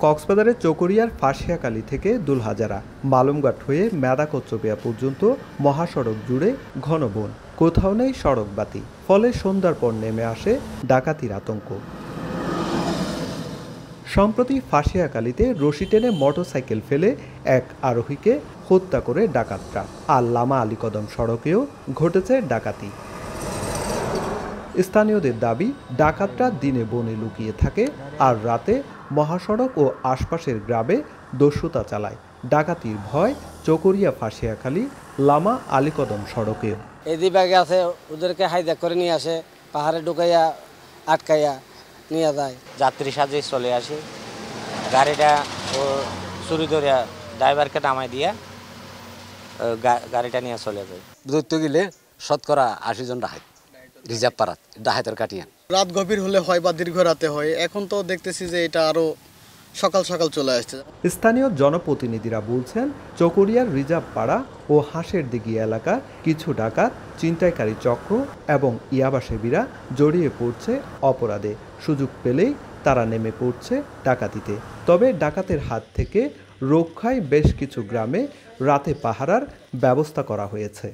কক্সবাজারের চকরিয়ার ফাঁসিয়াকালী থেকে দুলহাজারা মালুমঘাট হয়ে মেদাকচ্চবিয়া পর্যন্ত মহাসড়ক জুড়ে ঘন বন, কোথাও নেই সড়ক বাতি। ফলে সন্ধ্যার পর নেমে আসে ডাকাতির আতঙ্ক। সম্প্রতি ফাঁসিয়াকালীতে রশি টেনে মোটরসাইকেল ফেলে এক আরোহীকে হত্যা করে ডাকাতরা। আর লামা আলীকদম সড়কেও ঘটেছে ডাকাতি। স্থানীয়দের দাবি, ডাকাতরা দিনে বনে লুকিয়ে থাকে আর রাতে মহাসড়ক ও আশপাশের গ্রামে দস্যুতা চালায়। ডাকাতির ভয় চকরিয়া ফাঁসিয়াখালী লামা আলীকদম সড়কেও। এই দিবাগে আছে, ওদেরকে হাইজ্যাক করে নিয়ে আসে, পাহাড়ে ঢুকাইয়া আটকাইয়া নিয়ে যায়। যাত্রী সাজে চলে আসে, গাড়িটা ও চুরি ধরিয়া ড্রাইভারকে নামাই দিয়া গাড়িটা নিয়ে চলে যায়। ধরতে গেলে শতকরা 80 জন ডাকাত রিজার্ভ পাড়াত ডাকাতের কাটিয়ান। রাত গভীর হলে হয় বা দীর্ঘ রাতে হয়, এখন তো দেখতেছি যে এটা আরো সকাল সকাল চলে আসছে। স্থানীয় জনপ্রতিনিধিরা বলছেন, চকরিয়ার রিজার্ভ পাড়া ও হাঁসের দিঘি এলাকার কিছু ডাকাত, ছিনতাইকারী চক্র এবং ইয়াবা সেবীরা জড়িয়ে পড়ছে অপরাধে। সুযোগ পেলেই তারা নেমে পড়ছে ডাকাতিতে। তবে ডাকাতের হাত থেকে রক্ষায় বেশ কিছু গ্রামে রাতে পাহারার ব্যবস্থা করা হয়েছে।